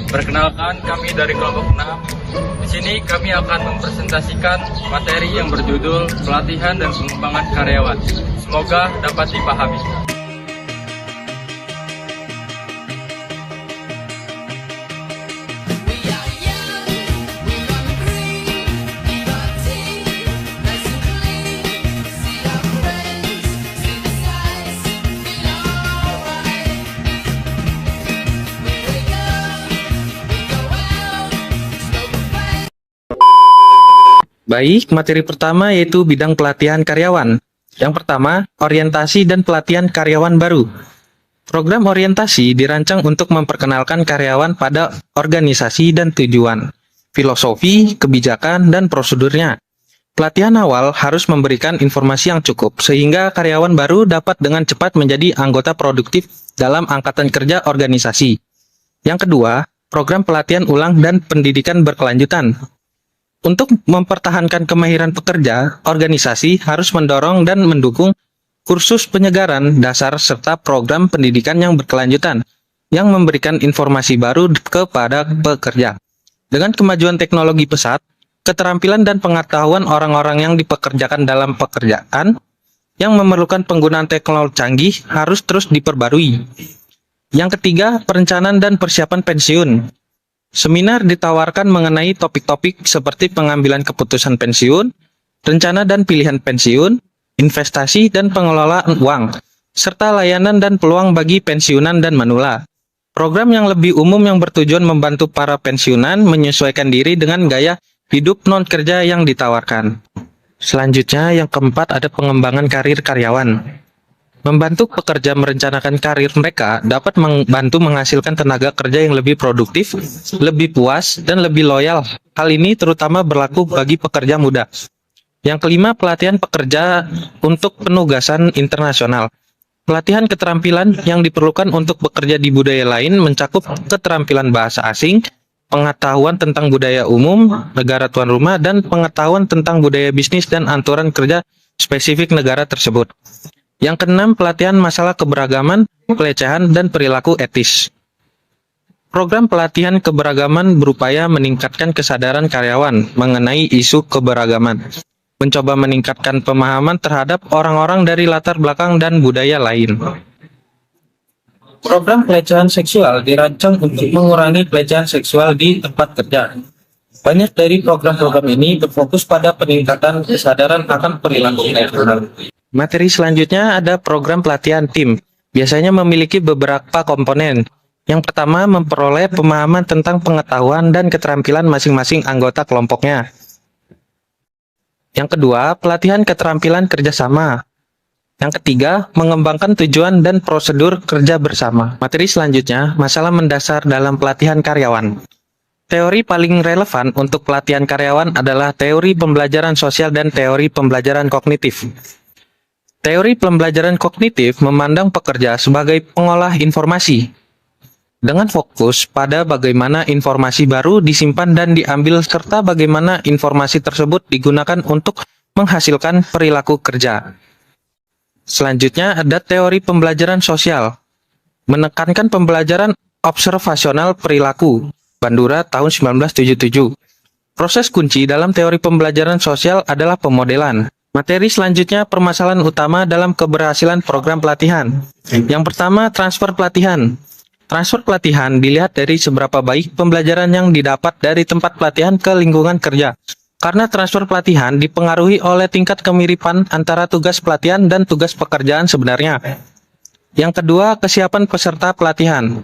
Perkenalkan, kami dari kelompok 6. Di sini kami akan mempresentasikan materi yang berjudul pelatihan dan pengembangan karyawan. Semoga dapat dipahami. Baik, materi pertama yaitu bidang pelatihan karyawan. Yang pertama, orientasi dan pelatihan karyawan baru. Program orientasi dirancang untuk memperkenalkan karyawan pada organisasi dan tujuan, filosofi, kebijakan, dan prosedurnya. Pelatihan awal harus memberikan informasi yang cukup, sehingga karyawan baru dapat dengan cepat menjadi anggota produktif dalam angkatan kerja organisasi. Yang kedua, program pelatihan ulang dan pendidikan berkelanjutan. Untuk mempertahankan kemahiran pekerja, organisasi harus mendorong dan mendukung kursus penyegaran dasar serta program pendidikan yang berkelanjutan yang memberikan informasi baru kepada pekerja. Dengan kemajuan teknologi pesat, keterampilan dan pengetahuan orang-orang yang dipekerjakan dalam pekerjaan yang memerlukan penggunaan teknologi canggih harus terus diperbarui. Yang ketiga, perencanaan dan persiapan pensiun. Seminar ditawarkan mengenai topik-topik seperti pengambilan keputusan pensiun, rencana dan pilihan pensiun, investasi dan pengelolaan uang, serta layanan dan peluang bagi pensiunan dan manula. Program yang lebih umum yang bertujuan membantu para pensiunan menyesuaikan diri dengan gaya hidup non-kerja yang ditawarkan. Selanjutnya, yang keempat ada pengembangan karir karyawan. Membantu pekerja merencanakan karir mereka dapat membantu menghasilkan tenaga kerja yang lebih produktif, lebih puas, dan lebih loyal. Hal ini terutama berlaku bagi pekerja muda. Yang kelima, pelatihan pekerja untuk penugasan internasional. Pelatihan keterampilan yang diperlukan untuk bekerja di budaya lain mencakup keterampilan bahasa asing, pengetahuan tentang budaya umum, negara tuan rumah, dan pengetahuan tentang budaya bisnis dan aturan kerja spesifik negara tersebut. Yang keenam, pelatihan masalah keberagaman, pelecehan, dan perilaku etis. Program pelatihan keberagaman berupaya meningkatkan kesadaran karyawan mengenai isu keberagaman, mencoba meningkatkan pemahaman terhadap orang-orang dari latar belakang dan budaya lain. Program pelecehan seksual dirancang untuk mengurangi pelecehan seksual di tempat kerja. Banyak dari program-program ini berfokus pada peningkatan kesadaran akan perilaku seksual. Materi selanjutnya ada program pelatihan tim. Biasanya memiliki beberapa komponen. Yang pertama, memperoleh pemahaman tentang pengetahuan dan keterampilan masing-masing anggota kelompoknya. Yang kedua, pelatihan keterampilan kerjasama. Yang ketiga, mengembangkan tujuan dan prosedur kerja bersama. Materi selanjutnya, masalah mendasar dalam pelatihan karyawan. Teori paling relevan untuk pelatihan karyawan adalah teori pembelajaran sosial dan teori pembelajaran kognitif. Teori pembelajaran kognitif memandang pekerja sebagai pengolah informasi, dengan fokus pada bagaimana informasi baru disimpan dan diambil serta bagaimana informasi tersebut digunakan untuk menghasilkan perilaku kerja. Selanjutnya ada teori pembelajaran sosial, menekankan pembelajaran observasional perilaku, Bandura tahun 1977. Proses kunci dalam teori pembelajaran sosial adalah pemodelan. Materi selanjutnya permasalahan utama dalam keberhasilan program pelatihan. Yang pertama, transfer pelatihan. Transfer pelatihan dilihat dari seberapa baik pembelajaran yang didapat dari tempat pelatihan ke lingkungan kerja. Karena transfer pelatihan dipengaruhi oleh tingkat kemiripan antara tugas pelatihan dan tugas pekerjaan sebenarnya. Yang kedua, kesiapan peserta pelatihan.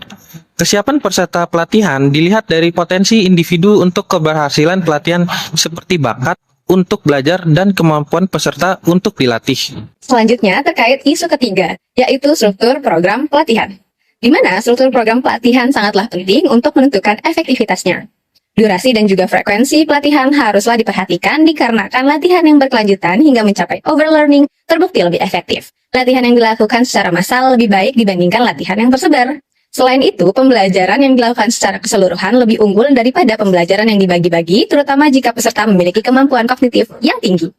Kesiapan peserta pelatihan dilihat dari potensi individu untuk keberhasilan pelatihan seperti bakat untuk belajar dan kemampuan peserta untuk dilatih. Selanjutnya terkait isu ketiga, yaitu struktur program pelatihan. Di mana struktur program pelatihan sangatlah penting untuk menentukan efektivitasnya. Durasi dan juga frekuensi pelatihan haruslah diperhatikan dikarenakan latihan yang berkelanjutan hingga mencapai overlearning terbukti lebih efektif. Latihan yang dilakukan secara massal lebih baik dibandingkan latihan yang tersebar. Selain itu, pembelajaran yang dilakukan secara keseluruhan lebih unggul daripada pembelajaran yang dibagi-bagi, terutama jika peserta memiliki kemampuan kognitif yang tinggi.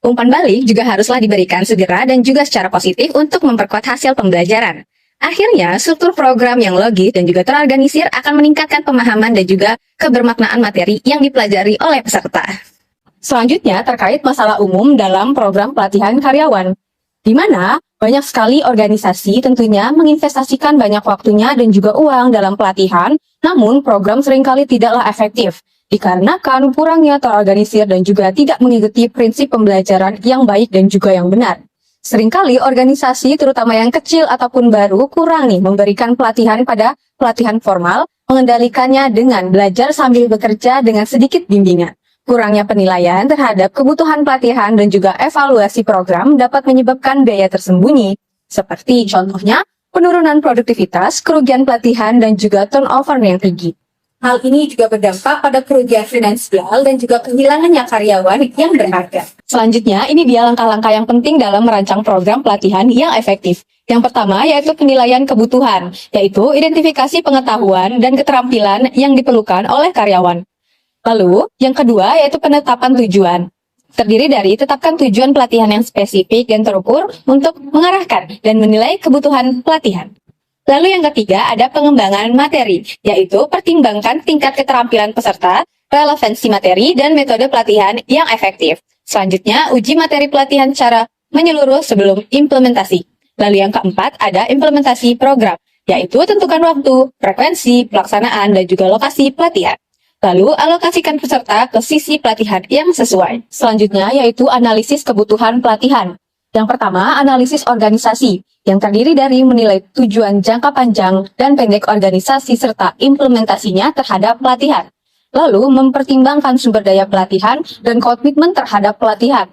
Umpan balik juga haruslah diberikan segera dan juga secara positif untuk memperkuat hasil pembelajaran. Akhirnya, struktur program yang logis dan juga terorganisir akan meningkatkan pemahaman dan juga kebermaknaan materi yang dipelajari oleh peserta. Selanjutnya, terkait masalah umum dalam program pelatihan karyawan, di mana banyak sekali organisasi tentunya menginvestasikan banyak waktunya dan juga uang dalam pelatihan, namun program seringkali tidaklah efektif, dikarenakan kurangnya terorganisir dan juga tidak mengikuti prinsip pembelajaran yang baik dan juga yang benar. Seringkali organisasi, terutama yang kecil ataupun baru, kurang nih memberikan pelatihan pada pelatihan formal, mengendalikannya dengan belajar sambil bekerja dengan sedikit bimbingan. Kurangnya penilaian terhadap kebutuhan pelatihan dan juga evaluasi program dapat menyebabkan biaya tersembunyi, seperti contohnya penurunan produktivitas, kerugian pelatihan, dan juga turnover yang tinggi. Hal ini juga berdampak pada kerugian finansial dan juga kehilangannya karyawan yang berharga. Selanjutnya, ini dia langkah-langkah yang penting dalam merancang program pelatihan yang efektif. Yang pertama yaitu penilaian kebutuhan, yaitu identifikasi pengetahuan dan keterampilan yang diperlukan oleh karyawan. Lalu, yang kedua yaitu penetapan tujuan. Terdiri dari tetapkan tujuan pelatihan yang spesifik dan terukur untuk mengarahkan dan menilai kebutuhan pelatihan. Lalu yang ketiga ada pengembangan materi, yaitu pertimbangkan tingkat keterampilan peserta, relevansi materi, dan metode pelatihan yang efektif. Selanjutnya, uji materi pelatihan secara menyeluruh sebelum implementasi. Lalu yang keempat ada implementasi program, yaitu tentukan waktu, frekuensi, pelaksanaan, dan juga lokasi pelatihan. Lalu, alokasikan peserta ke sisi pelatihan yang sesuai. Selanjutnya, yaitu analisis kebutuhan pelatihan. Yang pertama, analisis organisasi, yang terdiri dari menilai tujuan jangka panjang dan pendek organisasi serta implementasinya terhadap pelatihan. Lalu, mempertimbangkan sumber daya pelatihan dan komitmen terhadap pelatihan.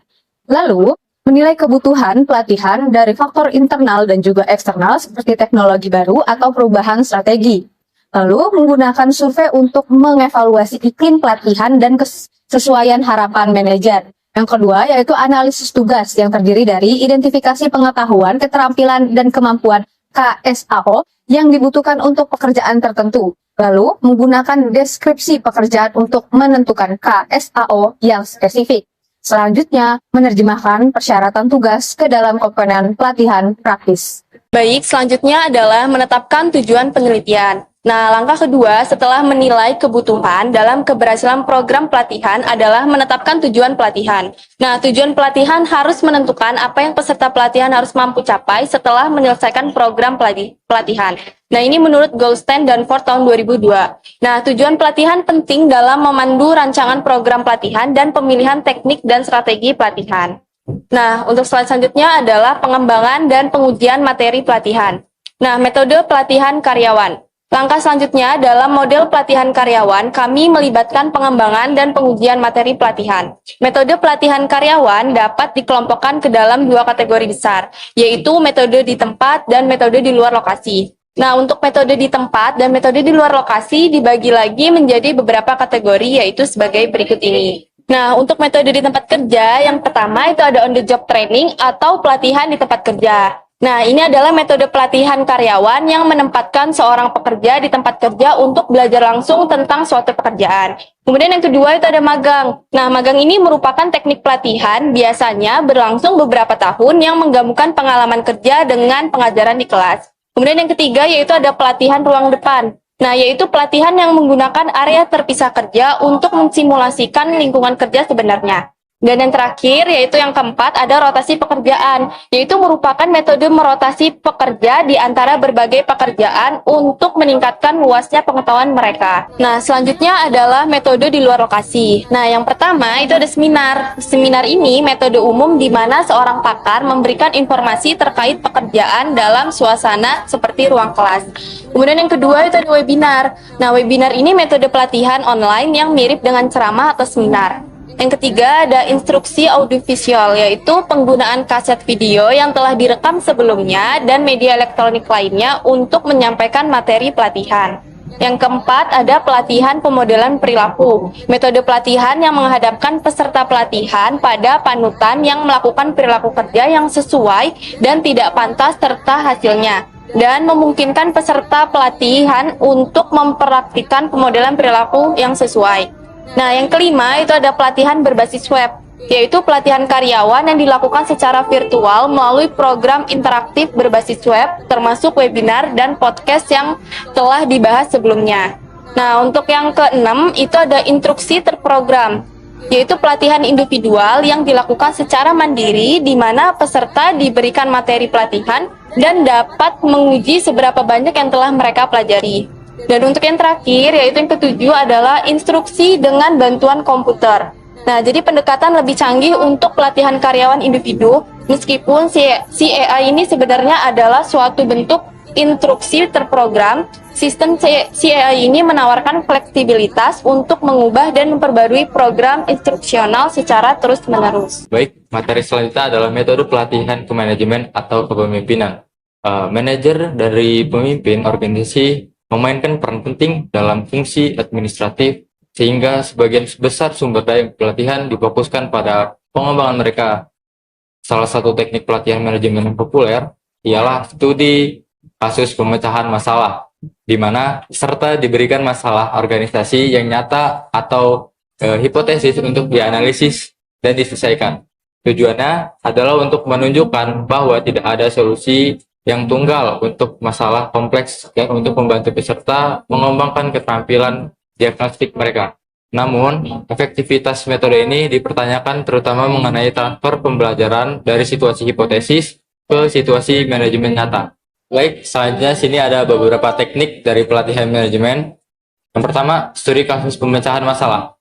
Lalu, menilai kebutuhan pelatihan dari faktor internal dan juga eksternal seperti teknologi baru atau perubahan strategi. Lalu, menggunakan survei untuk mengevaluasi iklim pelatihan dan kesesuaian harapan manajer. Yang kedua, yaitu analisis tugas yang terdiri dari identifikasi pengetahuan, keterampilan, dan kemampuan KSAO yang dibutuhkan untuk pekerjaan tertentu. Lalu, menggunakan deskripsi pekerjaan untuk menentukan KSAO yang spesifik. Selanjutnya, menerjemahkan persyaratan tugas ke dalam komponen pelatihan praktis. Baik, selanjutnya adalah menetapkan tujuan penelitian. Nah, langkah kedua setelah menilai kebutuhan dalam keberhasilan program pelatihan adalah menetapkan tujuan pelatihan. Nah, tujuan pelatihan harus menentukan apa yang peserta pelatihan harus mampu capai setelah menyelesaikan program pelatihan. Nah, ini menurut Goldstein dan Ford tahun 2002. Nah, tujuan pelatihan penting dalam memandu rancangan program pelatihan dan pemilihan teknik dan strategi pelatihan. Nah, untuk slide selanjutnya adalah pengembangan dan pengujian materi pelatihan. Nah, metode pelatihan karyawan. Langkah selanjutnya dalam model pelatihan karyawan, kami melibatkan pengembangan dan pengujian materi pelatihan. Metode pelatihan karyawan dapat dikelompokkan ke dalam dua kategori besar, yaitu metode di tempat dan metode di luar lokasi. Nah, untuk metode di tempat dan metode di luar lokasi dibagi lagi menjadi beberapa kategori, yaitu sebagai berikut ini. Nah, untuk metode di tempat kerja, yang pertama itu ada on the job training atau pelatihan di tempat kerja. Nah, ini adalah metode pelatihan karyawan yang menempatkan seorang pekerja di tempat kerja untuk belajar langsung tentang suatu pekerjaan. Kemudian yang kedua itu ada magang. Nah, magang ini merupakan teknik pelatihan biasanya berlangsung beberapa tahun yang menggabungkan pengalaman kerja dengan pengajaran di kelas. Kemudian yang ketiga yaitu ada pelatihan ruang depan. Nah, yaitu pelatihan yang menggunakan area terpisah kerja untuk mensimulasikan lingkungan kerja sebenarnya. Dan yang terakhir, yaitu yang keempat, ada rotasi pekerjaan, yaitu merupakan metode merotasi pekerja di antara berbagai pekerjaan untuk meningkatkan luasnya pengetahuan mereka. Nah, selanjutnya adalah metode di luar lokasi. Nah, yang pertama itu ada seminar. Seminar ini metode umum di mana seorang pakar memberikan informasi terkait pekerjaan dalam suasana seperti ruang kelas. Kemudian yang kedua itu ada webinar. Nah, webinar ini metode pelatihan online yang mirip dengan ceramah atau seminar. Yang ketiga ada instruksi audiovisual, yaitu penggunaan kaset video yang telah direkam sebelumnya dan media elektronik lainnya untuk menyampaikan materi pelatihan. Yang keempat ada pelatihan pemodelan perilaku, metode pelatihan yang menghadapkan peserta pelatihan pada panutan yang melakukan perilaku kerja yang sesuai dan tidak pantas serta hasilnya, dan memungkinkan peserta pelatihan untuk mempraktikkan pemodelan perilaku yang sesuai. Nah, yang kelima itu ada pelatihan berbasis web. yaitu pelatihan karyawan yang dilakukan secara virtual melalui program interaktif berbasis web, termasuk webinar dan podcast yang telah dibahas sebelumnya. Nah, untuk yang keenam, itu ada instruksi terprogram, yaitu pelatihan individual yang dilakukan secara mandiri, di mana peserta diberikan materi pelatihan dan dapat menguji seberapa banyak yang telah mereka pelajari. Dan untuk yang terakhir, yaitu yang ketujuh, adalah instruksi dengan bantuan komputer. Nah, jadi pendekatan lebih canggih untuk pelatihan karyawan individu, meskipun si AI ini sebenarnya adalah suatu bentuk instruksi terprogram. Sistem si AI ini menawarkan fleksibilitas untuk mengubah dan memperbarui program instruksional secara terus-menerus. Baik, materi selanjutnya adalah metode pelatihan kemanajemen atau kepemimpinan. Manajer dari pemimpin organisasi memainkan peran penting dalam fungsi administratif, sehingga sebagian besar sumber daya pelatihan difokuskan pada pengembangan mereka. Salah satu teknik pelatihan manajemen yang populer ialah studi kasus pemecahan masalah, di mana peserta diberikan masalah organisasi yang nyata atau hipotesis untuk dianalisis dan diselesaikan. Tujuannya adalah untuk menunjukkan bahwa tidak ada solusi yang tunggal untuk masalah kompleks dan untuk membantu peserta mengembangkan keterampilan diagnostik mereka. Namun, efektivitas metode ini dipertanyakan terutama mengenai transfer pembelajaran dari situasi hipotesis ke situasi manajemen nyata. Baik, selanjutnya sini ada beberapa teknik dari pelatihan manajemen. Yang pertama, studi kasus pemecahan masalah.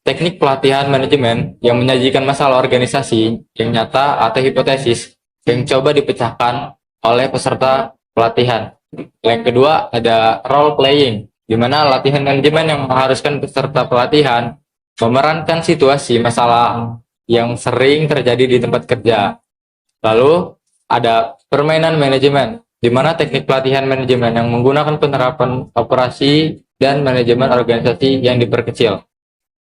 Teknik pelatihan manajemen yang menyajikan masalah organisasi yang nyata atau hipotesis yang coba dipecahkan oleh peserta pelatihan. Yang kedua, ada role playing, di mana latihan manajemen yang mengharuskan peserta pelatihan memerankan situasi masalah yang sering terjadi di tempat kerja. Lalu ada permainan manajemen, di mana teknik pelatihan manajemen yang menggunakan penerapan operasi dan manajemen organisasi yang diperkecil.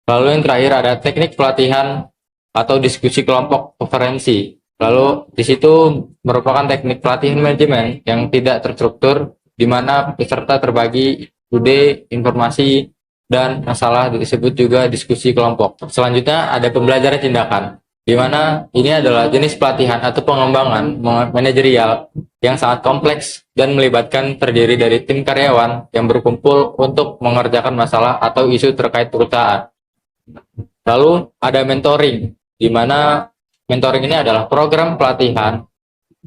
Lalu yang terakhir ada teknik pelatihan atau diskusi kelompok konferensi. Lalu di situ merupakan teknik pelatihan manajemen yang tidak terstruktur, di mana peserta terbagi ide, informasi, dan masalah disebut juga diskusi kelompok. Selanjutnya ada pembelajaran tindakan, di mana ini adalah jenis pelatihan atau pengembangan manajerial yang sangat kompleks dan melibatkan terdiri dari tim karyawan yang berkumpul untuk mengerjakan masalah atau isu terkait perusahaan. Lalu ada mentoring, di mana mentoring ini adalah program pelatihan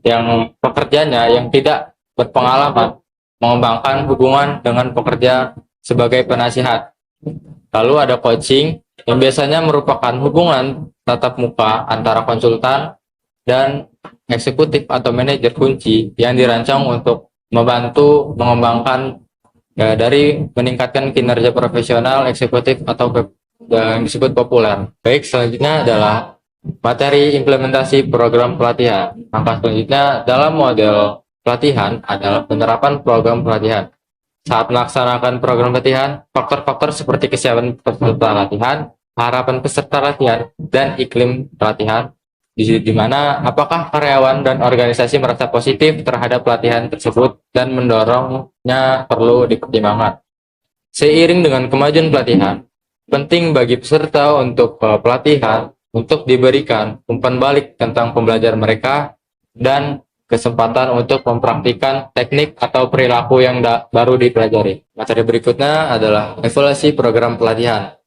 yang pekerjanya yang tidak berpengalaman mengembangkan hubungan dengan pekerja sebagai penasihat. Lalu ada coaching yang biasanya merupakan hubungan tatap muka antara konsultan dan eksekutif atau manajer kunci yang dirancang untuk membantu mengembangkan dari meningkatkan kinerja profesional eksekutif atau yang disebut populer. Baik, selanjutnya adalah materi implementasi program pelatihan. Langkah selanjutnya dalam model pelatihan adalah penerapan program pelatihan. Saat melaksanakan program pelatihan, faktor-faktor seperti kesiapan peserta latihan, harapan peserta latihan, dan iklim pelatihan, di mana apakah karyawan dan organisasi merasa positif terhadap pelatihan tersebut dan mendorongnya perlu dipertimbangkan. Seiring dengan kemajuan pelatihan, penting bagi peserta untuk pelatihan untuk diberikan umpan balik tentang pembelajaran mereka dan kesempatan untuk mempraktikkan teknik atau perilaku yang baru dipelajari. Materi berikutnya adalah evaluasi program pelatihan.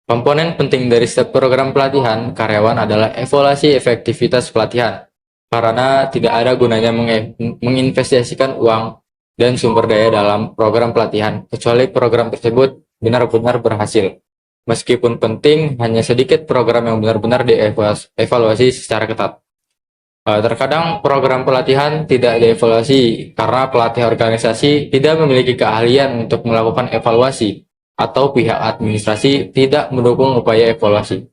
Komponen penting dari setiap program pelatihan karyawan adalah evaluasi efektivitas pelatihan, karena tidak ada gunanya menginvestasikan uang dan sumber daya dalam program pelatihan, kecuali program tersebut benar-benar berhasil. Meskipun penting, hanya sedikit program yang benar-benar dievaluasi secara ketat. Terkadang program pelatihan tidak dievaluasi karena pelatih organisasi tidak memiliki keahlian untuk melakukan evaluasi atau pihak administrasi tidak mendukung upaya evaluasi.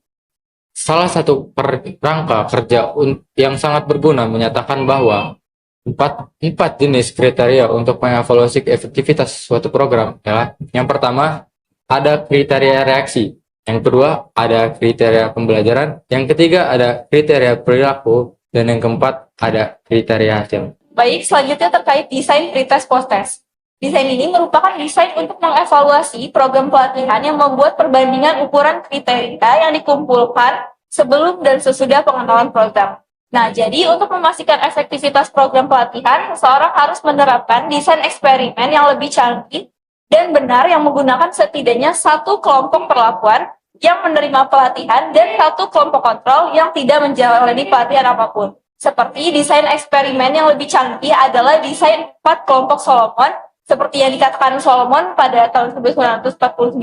Salah satu kerangka kerja yang sangat berguna menyatakan bahwa empat jenis kriteria untuk mengevaluasi efektivitas suatu program adalah: yang pertama, ada kriteria reaksi. Yang kedua, ada kriteria pembelajaran. Yang ketiga, ada kriteria perilaku. Dan yang keempat, ada kriteria hasil. Baik, selanjutnya terkait desain pretest post-test. Desain ini merupakan desain untuk mengevaluasi program pelatihan yang membuat perbandingan ukuran kriteria yang dikumpulkan sebelum dan sesudah pengenalan program. Nah, jadi untuk memastikan efektivitas program pelatihan, seseorang harus menerapkan desain eksperimen yang lebih canggih dan benar yang menggunakan setidaknya satu kelompok perlakuan yang menerima pelatihan dan satu kelompok kontrol yang tidak menjalani pelatihan apapun. Seperti desain eksperimen yang lebih canggih adalah desain 4 kelompok Solomon, seperti yang dikatakan Solomon pada tahun 1949,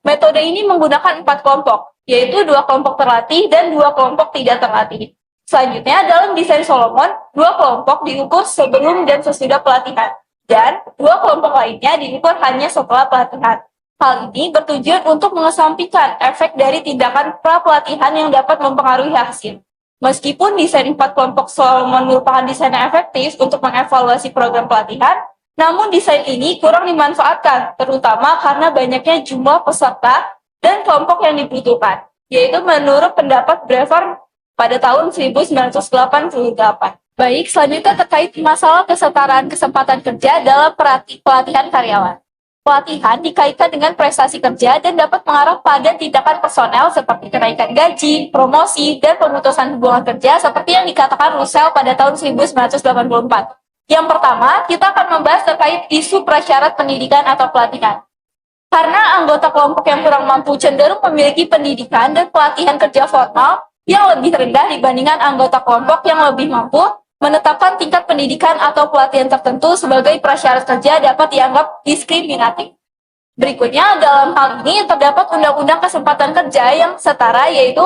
metode ini menggunakan 4 kelompok, yaitu 2 kelompok terlatih dan 2 kelompok tidak terlatih. Selanjutnya, dalam desain Solomon, 2 kelompok diukur sebelum dan sesudah pelatihan, dan 2 kelompok lainnya diukur hanya setelah pelatihan. Hal ini bertujuan untuk mengesampingkan efek dari tindakan pra-pelatihan yang dapat mempengaruhi hasil. Meskipun desain 4 kelompok Solomon merupakan desain yang efektif untuk mengevaluasi program pelatihan, namun desain ini kurang dimanfaatkan, terutama karena banyaknya jumlah peserta dan kelompok yang dibutuhkan, yaitu menurut pendapat Brewer pada tahun 1988. Baik, selanjutnya terkait masalah kesetaraan kesempatan kerja dalam pelatihan karyawan. Pelatihan dikaitkan dengan prestasi kerja dan dapat mengarah pada tindakan personel seperti kenaikan gaji, promosi, dan pemutusan hubungan kerja seperti yang dikatakan Russell pada tahun 1984. Yang pertama, kita akan membahas terkait isu prasyarat pendidikan atau pelatihan. Karena anggota kelompok yang kurang mampu cenderung memiliki pendidikan dan pelatihan kerja formal yang lebih rendah dibandingkan anggota kelompok yang lebih mampu, menetapkan tingkat pendidikan atau pelatihan tertentu sebagai prasyarat kerja dapat dianggap diskriminatif. Berikutnya, dalam hal ini terdapat Undang-Undang Kesempatan Kerja yang setara, yaitu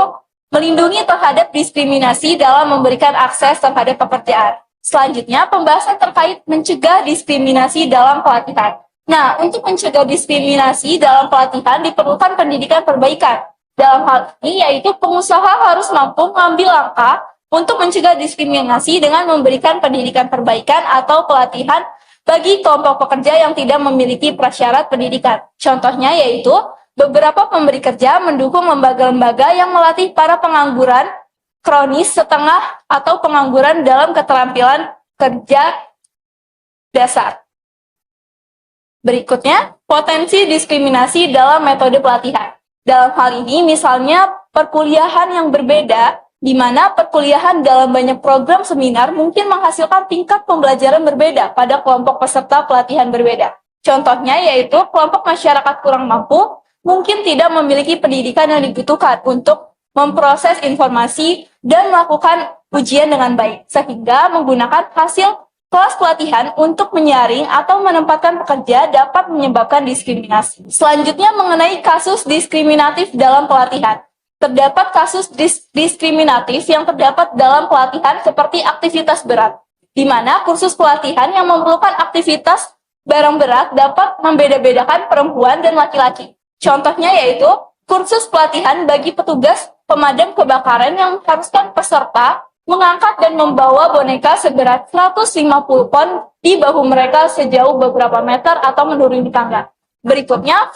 melindungi terhadap diskriminasi dalam memberikan akses terhadap pekerjaan. Selanjutnya, pembahasan terkait mencegah diskriminasi dalam pelatihan. Nah, untuk mencegah diskriminasi dalam pelatihan diperlukan pendidikan perbaikan. Dalam hal ini, yaitu pengusaha harus mampu mengambil langkah untuk mencegah diskriminasi dengan memberikan pendidikan perbaikan atau pelatihan bagi kelompok pekerja yang tidak memiliki prasyarat pendidikan. Contohnya yaitu beberapa pemberi kerja mendukung lembaga-lembaga yang melatih para pengangguran kronis setengah atau pengangguran dalam keterampilan kerja dasar. Berikutnya, potensi diskriminasi dalam metode pelatihan. Dalam hal ini, misalnya perkuliahan yang berbeda, di mana perkuliahan dalam banyak program seminar mungkin menghasilkan tingkat pembelajaran berbeda pada kelompok peserta pelatihan berbeda. Contohnya yaitu kelompok masyarakat kurang mampu mungkin tidak memiliki pendidikan yang dibutuhkan untuk memproses informasi dan melakukan ujian dengan baik, sehingga menggunakan hasil kelas pelatihan untuk menyaring atau menempatkan pekerja dapat menyebabkan diskriminasi. Selanjutnya mengenai kasus diskriminatif dalam pelatihan. Terdapat kasus diskriminatif yang terdapat dalam pelatihan seperti aktivitas berat, di mana kursus pelatihan yang memerlukan aktivitas barang berat dapat membeda-bedakan perempuan dan laki-laki. Contohnya yaitu kursus pelatihan bagi petugas pemadam kebakaran yang mengharuskan peserta mengangkat dan membawa boneka seberat 150 pon di bahu mereka sejauh beberapa meter atau menuruni tangga. Berikutnya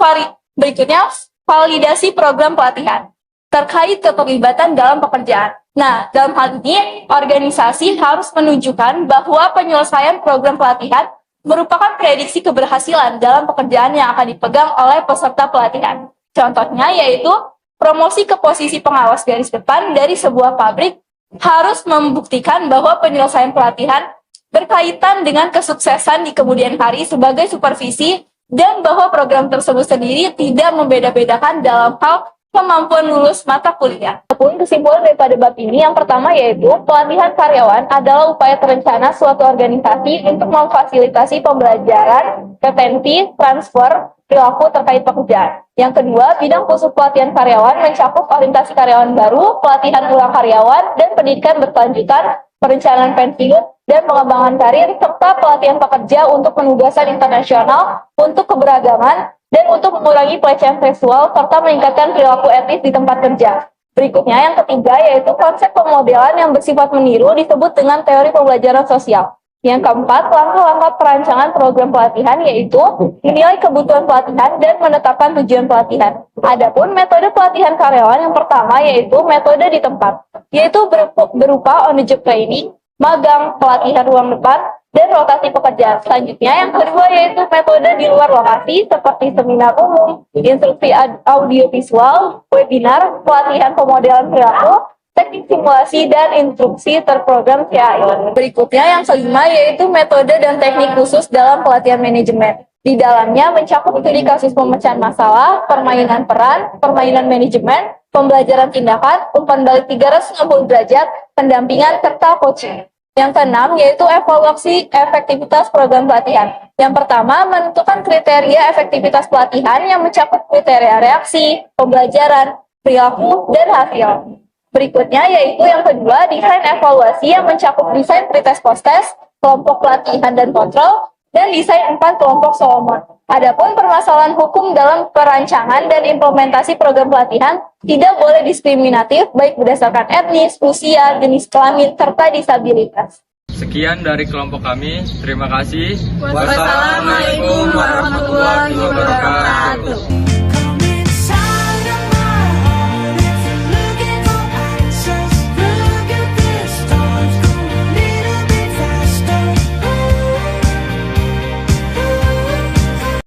validasi program pelatihan terkait keterlibatan dalam pekerjaan. Nah, dalam hal ini, organisasi harus menunjukkan bahwa penyelesaian program pelatihan merupakan prediksi keberhasilan dalam pekerjaan yang akan dipegang oleh peserta pelatihan. Contohnya yaitu promosi ke posisi pengawas garis depan dari sebuah pabrik harus membuktikan bahwa penyelesaian pelatihan berkaitan dengan kesuksesan di kemudian hari sebagai supervisi dan bahwa program tersebut sendiri tidak membeda-bedakan dalam hal kemampuan lulus mata kuliah. Adapun kesimpulan daripada bab ini yang pertama yaitu pelatihan karyawan adalah upaya terencana suatu organisasi untuk memfasilitasi pembelajaran, retensi, transfer, perilaku terkait pekerjaan. Yang kedua, bidang khusus pelatihan karyawan mencakup orientasi karyawan baru, pelatihan ulang karyawan, dan pendidikan berkelanjutan, perencanaan pensiun, dan pengembangan karir, serta pelatihan pekerja untuk penugasan internasional, untuk keberagaman, dan untuk mengurangi pelecehan seksual, serta meningkatkan perilaku etis di tempat kerja. Berikutnya, yang ketiga, yaitu konsep pemodelan yang bersifat meniru disebut dengan teori pembelajaran sosial. Yang keempat, langkah-langkah perancangan program pelatihan yaitu menilai kebutuhan pelatihan dan menetapkan tujuan pelatihan. Adapun metode pelatihan karyawan yang pertama yaitu metode di tempat, yaitu berupa on the job training, magang, pelatihan ruang depan, dan rotasi pekerja. Selanjutnya yang kedua yaitu metode di luar lokasi seperti seminar umum, instruksi audiovisual, webinar, pelatihan pemodelan perilaku, teknik simulasi, dan instruksi terprogram CAI. Berikutnya yang kelima yaitu metode dan teknik khusus dalam pelatihan manajemen. Di dalamnya mencakup studi kasus pemecahan masalah, permainan peran, permainan manajemen, pembelajaran tindakan, umpan balik 360 derajat, pendampingan, serta coaching. Yang keenam yaitu evaluasi efektivitas program pelatihan. Yang pertama, menentukan kriteria efektivitas pelatihan yang mencakup kriteria reaksi, pembelajaran, perilaku, dan hasil. Berikutnya yaitu yang kedua, desain evaluasi yang mencakup desain pretest post-test, kelompok pelatihan dan kontrol, dan desain 4 kelompok Solomon. Adapun permasalahan hukum dalam perancangan dan implementasi program pelatihan tidak boleh diskriminatif baik berdasarkan etnis, usia, jenis kelamin, serta disabilitas. Sekian dari kelompok kami. Terima kasih. Wassalamualaikum warahmatullahi wabarakatuh.